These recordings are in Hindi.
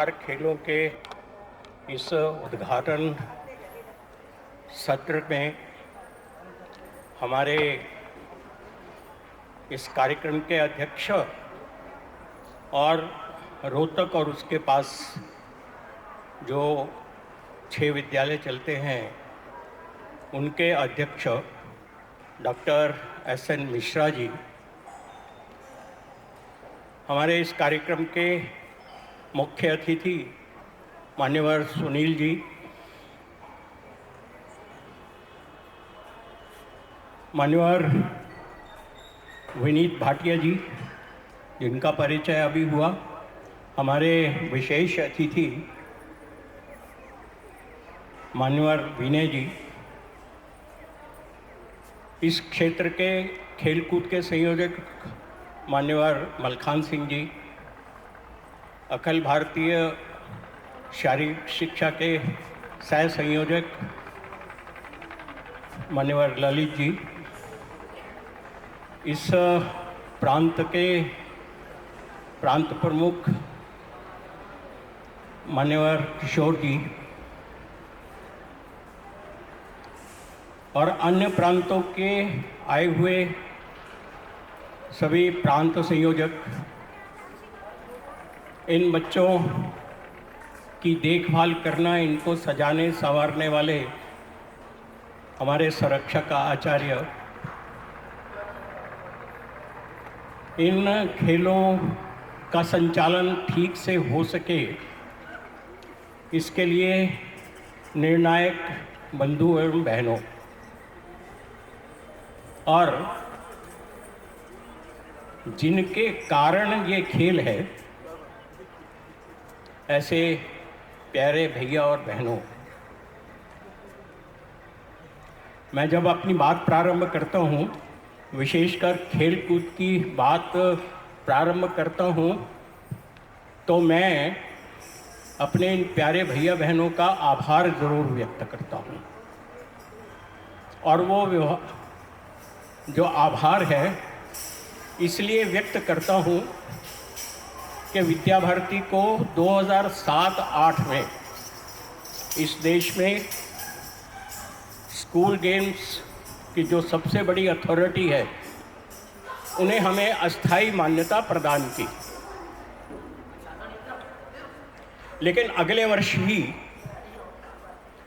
खेलों के इस उद्घाटन सत्र में हमारे इस कार्यक्रम के अध्यक्ष और रोहतक और उसके पास जो 6 विद्यालय चलते हैं उनके अध्यक्ष डॉक्टर एस.एन. मिश्रा जी, हमारे इस कार्यक्रम के मुख्य अतिथि मान्यवर सुनील जी, मान्यवर विनीत भाटिया जी जिनका परिचय अभी हुआ, हमारे विशेष अतिथि मान्यवर विनय जी, इस क्षेत्र के खेलकूद के संयोजक मान्यवर मलखान सिंह जी, अखिल भारतीय शारीरिक शिक्षा के सह संयोजक मान्यवर ललित जी, इस प्रांत के प्रांत प्रमुख मान्यवर किशोर जी और अन्य प्रांतों के आए हुए सभी प्रांत संयोजक, इन बच्चों की देखभाल करना, इनको सजाने संवारने वाले हमारे संरक्षक आचार्य, इन खेलों का संचालन ठीक से हो सके इसके लिए निर्णायक बंधु एवं बहनों और जिनके कारण ये खेल है, ऐसे प्यारे भैया और बहनों, मैं जब अपनी बात प्रारंभ करता हूँ, विशेषकर खेल कूद की बात प्रारंभ करता हूँ, तो मैं अपने इन प्यारे भैया बहनों का आभार ज़रूर व्यक्त करता हूँ। और वो जो आभार है इसलिए व्यक्त करता हूँ कि विद्या भारती को 2007-08 में इस देश में स्कूल गेम्स की जो सबसे बड़ी अथॉरिटी है, उन्हें हमें अस्थाई मान्यता प्रदान की। लेकिन अगले वर्ष ही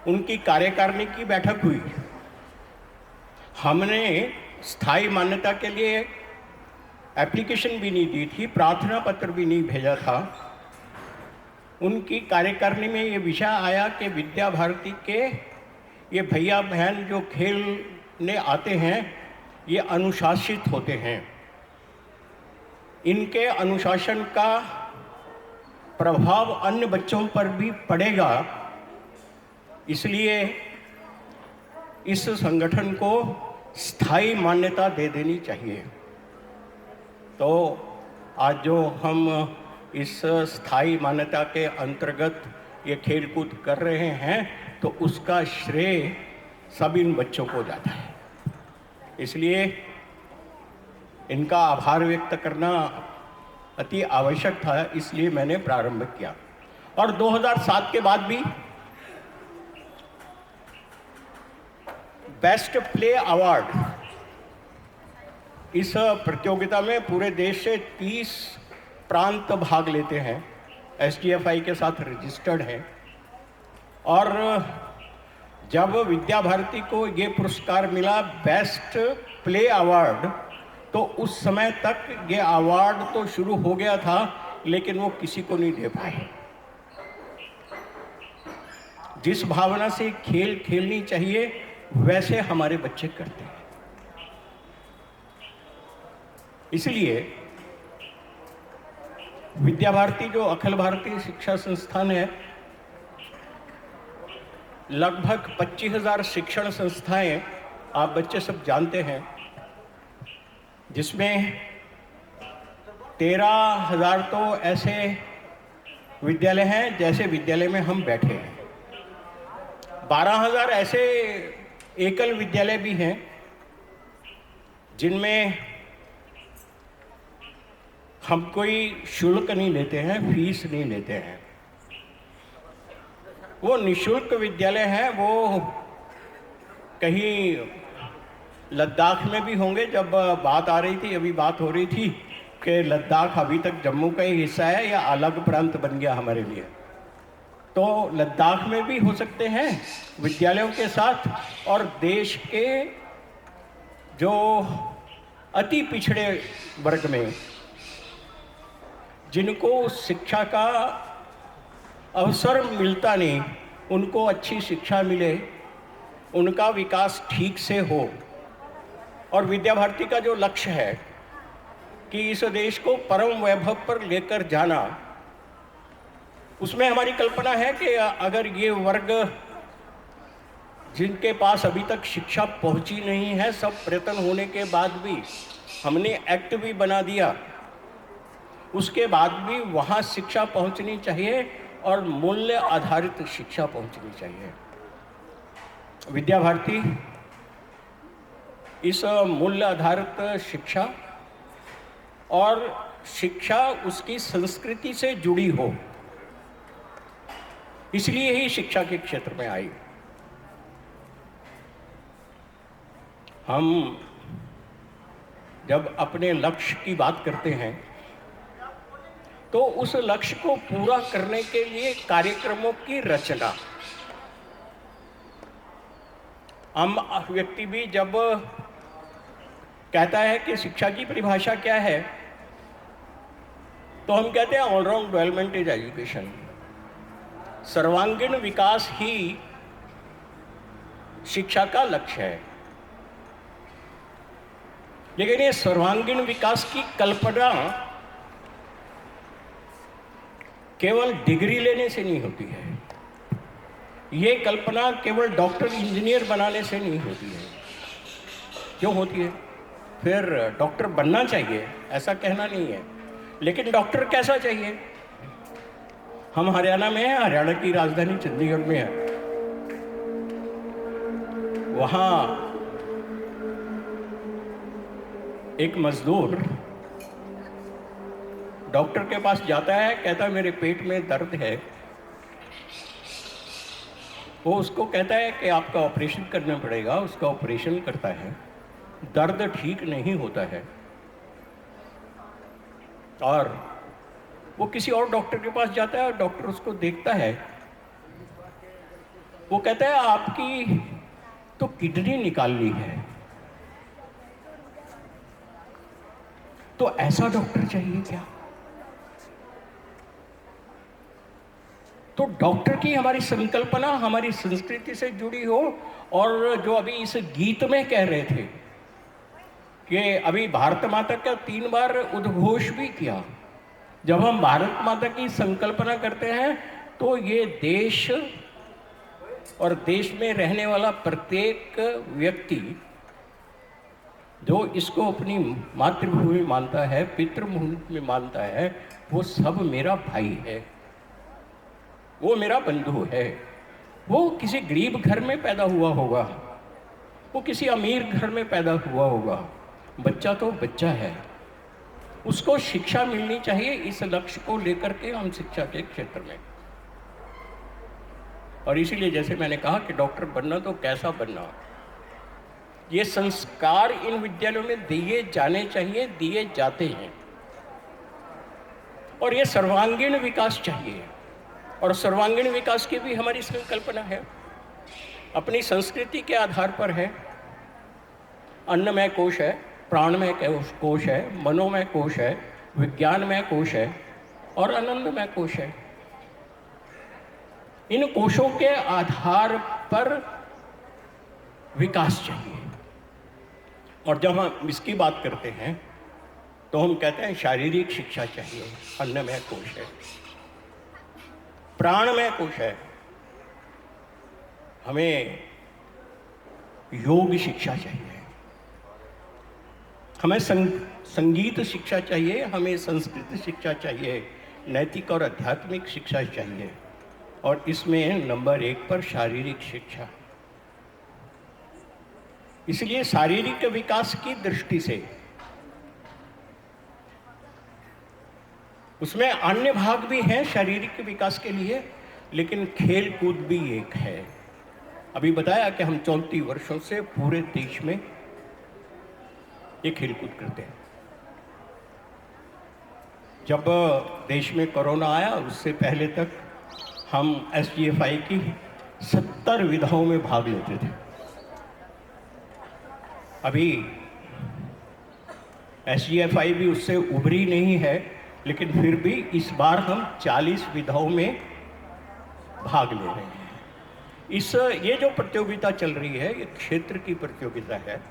उनकी कार्यकारिणी की बैठक हुई। हमने स्थायी मान्यता के लिए एप्लीकेशन भी नहीं दी थी, प्रार्थना पत्र भी नहीं भेजा था। उनकी कार्यकारिणी में ये विषय आया कि विद्या भारती के ये भैया बहन जो खेलने आते हैं, ये अनुशासित होते हैं, इनके अनुशासन का प्रभाव अन्य बच्चों पर भी पड़ेगा, इसलिए इस संगठन को स्थायी मान्यता दे देनी चाहिए। तो आज जो हम इस स्थायी मान्यता के अंतर्गत ये खेल कूद कर रहे हैं, तो उसका श्रेय सब इन बच्चों को जाता है। इसलिए इनका आभार व्यक्त करना अति आवश्यक था, इसलिए मैंने प्रारंभ किया। और 2007 के बाद भी बेस्ट प्ले अवार्ड, इस प्रतियोगिता में पूरे देश से 30 प्रांत भाग लेते हैं, SDFI के साथ रजिस्टर्ड हैं। और जब विद्या भारती को ये पुरस्कार मिला बेस्ट प्ले अवार्ड, तो उस समय तक ये अवार्ड तो शुरू हो गया था, लेकिन वो किसी को नहीं दे पाए। जिस भावना से खेल खेलनी चाहिए वैसे हमारे बच्चे करते हैं। इसलिए विद्या भारती जो अखिल भारतीय शिक्षा संस्थान है, लगभग 25,000 शिक्षण संस्थाएं आप बच्चे सब जानते हैं, जिसमें 13,000 तो ऐसे विद्यालय हैं जैसे विद्यालय में हम बैठे हैं, 12,000 ऐसे एकल विद्यालय भी हैं जिनमें हम कोई शुल्क नहीं लेते हैं, फीस नहीं लेते हैं। वो निःशुल्क विद्यालय है, वो कहीं लद्दाख में भी होंगे। जब बात आ रही थी, अभी बात हो रही थी कि लद्दाख अभी तक जम्मू का ही हिस्सा है या अलग प्रांत बन गया हमारे लिए, तो लद्दाख में भी हो सकते हैं विद्यालयों के साथ। और देश के जो अति पिछड़े वर्ग में, जिनको शिक्षा का अवसर मिलता नहीं, उनको अच्छी शिक्षा मिले, उनका विकास ठीक से हो। और विद्या भारती का जो लक्ष्य है कि इस देश को परम वैभव पर लेकर जाना, उसमें हमारी कल्पना है कि अगर ये वर्ग जिनके पास अभी तक शिक्षा पहुंची नहीं है, सब प्रयत्न होने के बाद भी हमने एक्ट भी बना दिया, उसके बाद भी वहाँ शिक्षा पहुंचनी चाहिए और मूल्य आधारित शिक्षा पहुंचनी चाहिए। विद्या भारती इस मूल्य आधारित शिक्षा और शिक्षा उसकी संस्कृति से जुड़ी हो, इसलिए ही शिक्षा के क्षेत्र में आई। हम जब अपने लक्ष्य की बात करते हैं तो उस लक्ष्य को पूरा करने के लिए कार्यक्रमों की रचना, आम व्यक्ति भी जब कहता है कि शिक्षा की परिभाषा क्या है, तो हम कहते हैं ऑलराउंड डेवलपमेंट इज एजुकेशन। सर्वांगीण विकास ही शिक्षा का लक्ष्य है। लेकिन ये सर्वांगीण विकास की कल्पना केवल डिग्री लेने से नहीं होती है, ये कल्पना केवल डॉक्टर इंजीनियर बनाने से नहीं होती है। क्यों होती है? फिर डॉक्टर बनना चाहिए ऐसा कहना नहीं है, लेकिन डॉक्टर कैसा चाहिए? हम हरियाणा में हैं, हरियाणा की राजधानी चंडीगढ़ में है। वहाँ एक मजदूर डॉक्टर के पास जाता है, कहता है मेरे पेट में दर्द है। वो उसको कहता है कि आपका ऑपरेशन करना पड़ेगा। उसका ऑपरेशन करता है, दर्द ठीक नहीं होता है, और वो किसी और डॉक्टर के पास जाता है और डॉक्टर उसको देखता है। वो कहता है आपकी तो किडनी निकालनी है। तो ऐसा डॉक्टर चाहिए क्या? तो डॉक्टर की हमारी संकल्पना हमारी संस्कृति से जुड़ी हो। और जो अभी इस गीत में कह रहे थे कि अभी भारत माता का 3 बार उद्घोष भी किया। जब हम भारत माता की संकल्पना करते हैं तो ये देश और देश में रहने वाला प्रत्येक व्यक्ति जो इसको अपनी मातृभूमि मानता है, पितृभूमि मानता है, वो सब मेरा भाई है, वो मेरा बंधु है। वो किसी गरीब घर में पैदा हुआ होगा, वो किसी अमीर घर में पैदा हुआ होगा, बच्चा तो बच्चा है, उसको शिक्षा मिलनी चाहिए। इस लक्ष्य को लेकर के हम शिक्षा के क्षेत्र में, और इसीलिए जैसे मैंने कहा कि डॉक्टर बनना तो कैसा बनना, ये संस्कार इन विद्यालयों में दिए जाने चाहिए, दिए जाते हैं। और ये सर्वांगीण विकास चाहिए, और सर्वांगीण विकास की भी हमारी संकल्पना है, अपनी संस्कृति के आधार पर है। अन्नमय कोश है, प्राणमय कोश है, मनोमय कोश है, विज्ञानमय कोश है और आनंदमय कोश है। इन कोशों के आधार पर विकास चाहिए। और जब हम इसकी बात करते हैं तो हम कहते हैं शारीरिक शिक्षा चाहिए, अन्नमय कोश है, प्राणमय कोश है, हमें योग शिक्षा चाहिए, हमें संगीत शिक्षा चाहिए, हमें संस्कृत शिक्षा चाहिए, नैतिक और आध्यात्मिक शिक्षा चाहिए, और इसमें नंबर 1 पर शारीरिक शिक्षा। इसलिए शारीरिक विकास की दृष्टि से उसमें अन्य भाग भी हैं शारीरिक विकास के लिए, लेकिन खेल कूद भी एक है। अभी बताया कि हम 34 वर्षों से पूरे देश में ये खेल कूद करते हैं। जब देश में कोरोना आया उससे पहले तक हम एसजीएफआई की 70 विधाओं में भाग लेते थे। अभी एसजीएफआई भी उससे उभरी नहीं है, लेकिन फिर भी इस बार हम 40 विधाओं में भाग ले रहे हैं। ये जो प्रतियोगिता चल रही है ये क्षेत्र की प्रतियोगिता है।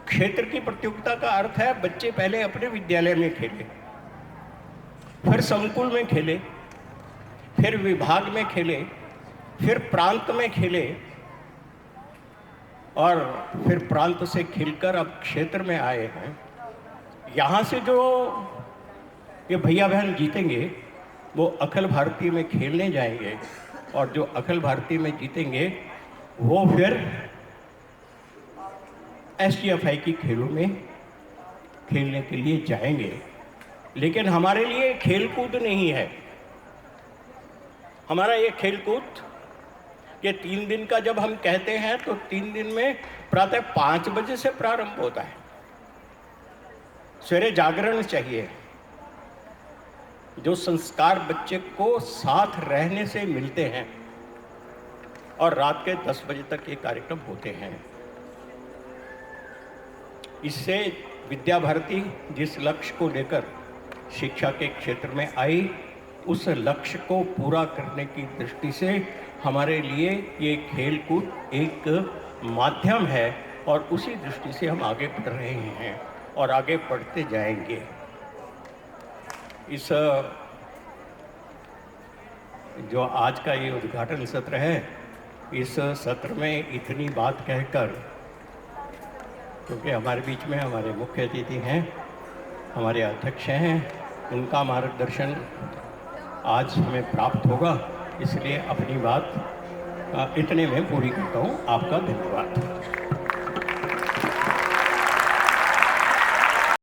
क्षेत्र की प्रतियोगिता का अर्थ है बच्चे पहले अपने विद्यालय में खेले, फिर संकुल में खेले, फिर विभाग में खेले, फिर प्रांत में खेले और फिर प्रांत से खेलकर अब क्षेत्र में आए हैं। यहाँ से जो ये भैया बहन जीतेंगे वो अखिल भारतीय में खेलने जाएंगे और जो अखिल भारतीय में जीतेंगे वो फिर एसजीएफआई की खेलों में खेलने के लिए जाएंगे। लेकिन हमारे लिए खेल कूद नहीं है। हमारा ये खेल कूद ये 3 दिन का जब हम कहते हैं तो 3 दिन में प्रातः 5 बजे से प्रारंभ होता है। सवेरे जागरण चाहिए, जो संस्कार बच्चे को साथ रहने से मिलते हैं, और रात के 10 बजे तक ये कार्यक्रम होते हैं। इससे विद्या भारती जिस लक्ष्य को लेकर शिक्षा के क्षेत्र में आई, उस लक्ष्य को पूरा करने की दृष्टि से हमारे लिए ये खेल कूद एक माध्यम है और उसी दृष्टि से हम आगे बढ़ रहे हैं और आगे बढ़ते जाएंगे। इस जो आज का ये उद्घाटन सत्र है, इस सत्र में इतनी बात कहकर, क्योंकि हमारे बीच में हमारे मुख्य अतिथि हैं, हमारे अध्यक्ष हैं, उनका मार्गदर्शन आज हमें प्राप्त होगा, इसलिए अपनी बात इतने में पूरी करता हूँ। आपका धन्यवाद।